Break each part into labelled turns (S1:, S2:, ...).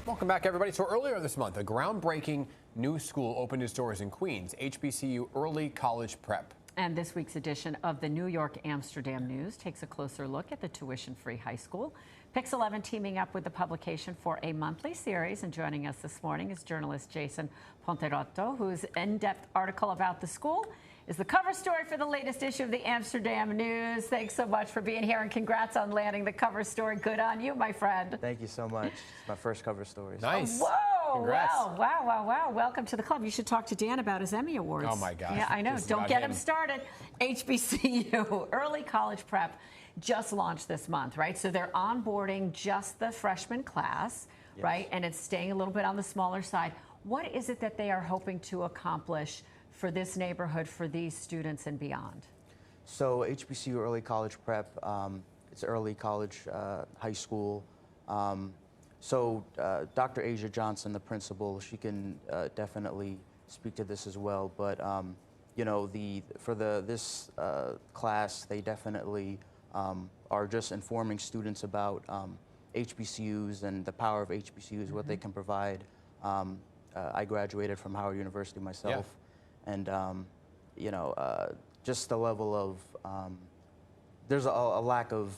S1: Welcome back, everybody. So earlier this month, a groundbreaking new school opened its doors in Queens, HBCU Early College Prep.
S2: And this week's edition of the New York Amsterdam News takes a closer look at the tuition-free high school. Pix 11 teaming up with the publication for a monthly series. And joining us this morning is journalist Jason Ponterotto, whose in-depth article about the school is the cover story for the latest issue of the Amsterdam News. Thanks so much for being here, and congrats on landing the cover story. Good on you, my friend.
S3: Thank you so much. It's my first cover story.
S1: Nice.
S2: Whoa!
S1: Congrats.
S2: Wow. Welcome to the club. You should talk to Dan about his Emmy Awards.
S1: Oh, my gosh.
S2: Yeah, I know. Don't get him started. HBCU Early College Prep just launched this month, right? So they're onboarding just the freshman class,
S3: Yes.
S2: right? And it's staying a little bit on the smaller side. What is it that they are hoping to accomplish for this neighborhood, for these students and beyond?
S3: So HBCU Early College Prep, it's early college high school. Dr. Asia Johnson, the principal, she can definitely speak to this as well. But you know, this class, they definitely are just informing students about HBCUs and the power of HBCUs, what they can provide. I graduated from Howard University myself.
S1: Yeah.
S3: And, you know, just the level of, there's a lack of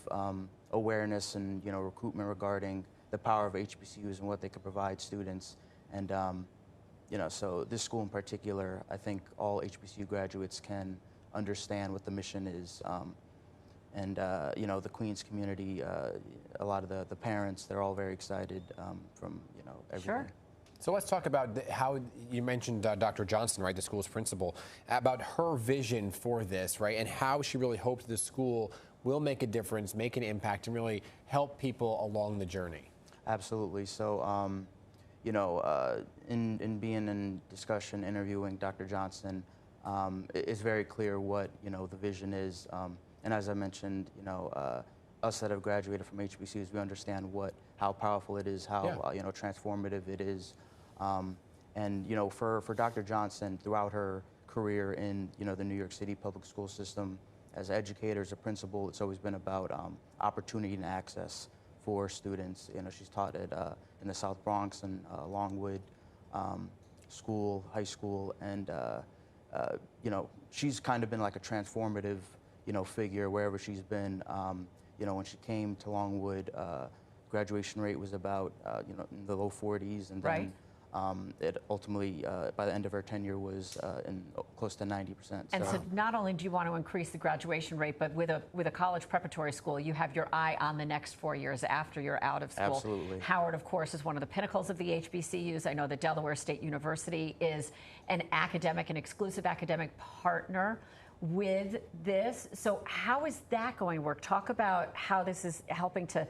S3: awareness and, you know, recruitment regarding the power of HBCUs and what they could provide students. And, you know, so this school in particular, I think all HBCU graduates can understand what the mission is. You know, the Queens community, a lot of the parents, they're all very excited from, you know, everything.
S2: Sure.
S1: So let's talk about how you mentioned Dr. Johnson, right, the school's principal, about her vision for this, right, and how she really hopes the school will make a difference, make an impact, and really help people along the journey.
S3: Absolutely. So, you know, in being in discussion, interviewing Dr. Johnson, it's very clear what, you know, the vision is. And as I mentioned, you know, us that have graduated from HBCUs, we understand how powerful it is, how you know, transformative it is. And you know, for Dr. Johnson, throughout her career in, you know, the New York City public school system, as an educator, as a principal, it's always been about opportunity and access for students. You know, she's taught in the South Bronx and Longwood school, high school, and you know, she's kind of been like a transformative, you know, figure wherever she's been. You know, when she came to Longwood, graduation rate was about, you know, in the low 40s, and then it ultimately, by the end of her tenure, was close to 90%.
S2: And so not only do you want to increase the graduation rate, but with a college preparatory school, you have your eye on the next 4 years after you're out of school.
S3: Absolutely.
S2: Howard, of course, is one of the pinnacles of the HBCUs. I know that Delaware State University is an exclusive academic partner with this. So how is that going to work? Talk about how this is helping to,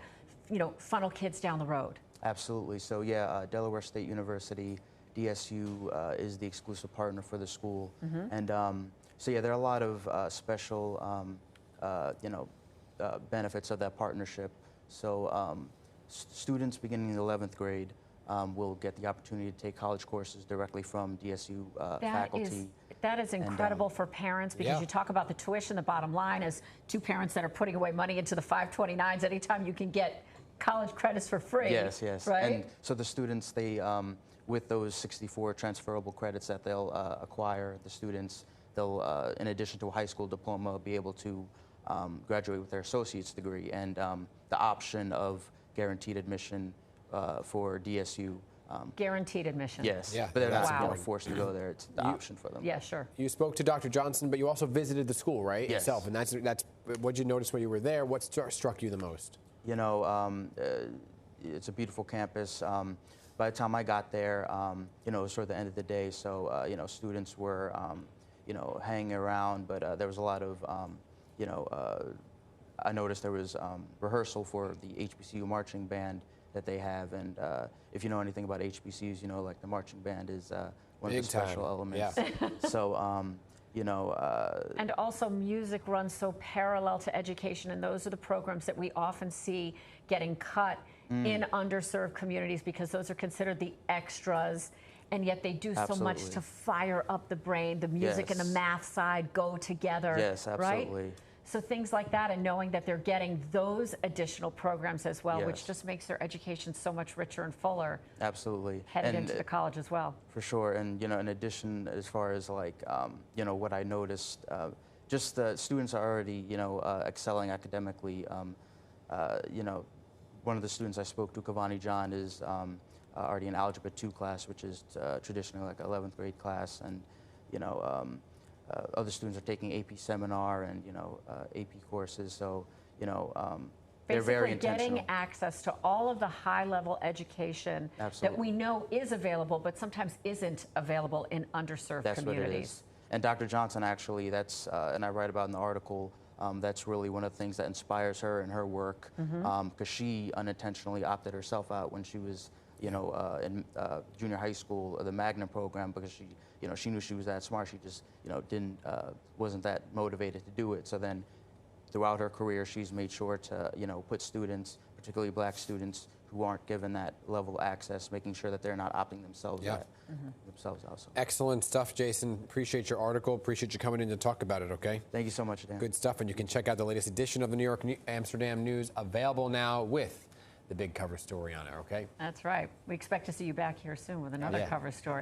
S2: you know, funnel kids down the road.
S3: Absolutely. So yeah, Delaware State University, DSU, is the exclusive partner for the school. And so yeah, there are a lot of special, you know, benefits of that partnership. So students beginning in the 11th grade will get the opportunity to take college courses directly from DSU faculty.
S2: That is incredible for parents, because you talk about the tuition. The bottom line is two parents that are putting away money into the 529s. Anytime you can get college credits for free.
S3: Yes.
S2: Right?
S3: And so the students, they, with those 64 transferable credits that they'll acquire, the students, they'll, in addition to a high school diploma, be able to graduate with their associate's degree, and the option of guaranteed admission for DSU.
S2: Guaranteed admission.
S3: Yes.
S1: Yeah.
S3: But they're not
S1: Wow.
S3: forced to go there. It's the option for them.
S2: Yeah, sure.
S1: You spoke to Dr. Johnson, but you also visited the school, right?
S3: Yes.
S1: Yourself, and that's what did you notice when you were there? What struck you the most?
S3: You know, it's a beautiful campus. By the time I got there, you know, it was sort of the end of the day, so you know, students were, you know, hanging around, but there was a lot of, you know, I noticed there was rehearsal for the HBCU marching band that they have, and if you know anything about HBCUs, you know, like the marching band is one of the special elements.
S1: Yeah.
S3: So, you know.
S2: And also music runs so parallel to education, and those are the programs that we often see getting cut in underserved communities, because those are considered the extras, and yet they do so much to fire up the brain. The music and the math side go together.
S3: Yes, absolutely.
S2: Right? So things like that, and knowing that they're getting those additional programs as well, which
S3: Yes.
S2: just makes their education so much richer and fuller
S3: Absolutely.
S2: headed
S3: And
S2: into the college as well.
S3: For sure, and in addition, as far as like what I noticed, just the students are already excelling academically. One of the students I spoke to, Kavani John, is already in Algebra 2 class, which is traditionally like 11th grade class, and other students are taking AP seminar and AP courses. So they're very
S2: Basically
S3: intentional.
S2: getting access to all of the high-level education that
S3: Absolutely.
S2: we know is available, but sometimes isn't available in underserved
S3: That's what it
S2: communities.
S3: is. And Dr. Johnson, actually, that's, and I write about in the article, that's really one of the things that inspires her in her work, because she unintentionally opted herself out when she was, in junior high school, the Magnum program, because she knew she was that smart. She just, wasn't that motivated to do it. So then, throughout her career, she's made sure to, put students, particularly black students, who aren't given that level of access, making sure that they're not opting themselves out. Themselves out. So.
S1: Excellent stuff, Jason. Appreciate your article. Appreciate you coming in to talk about it, okay?
S3: Thank you so much, Dan.
S1: Good stuff, and you can check out the latest edition of the New York Amsterdam News, available now with the big cover story on it, okay?
S2: That's right. We expect to see you back here soon with another
S1: Yeah.
S2: cover story.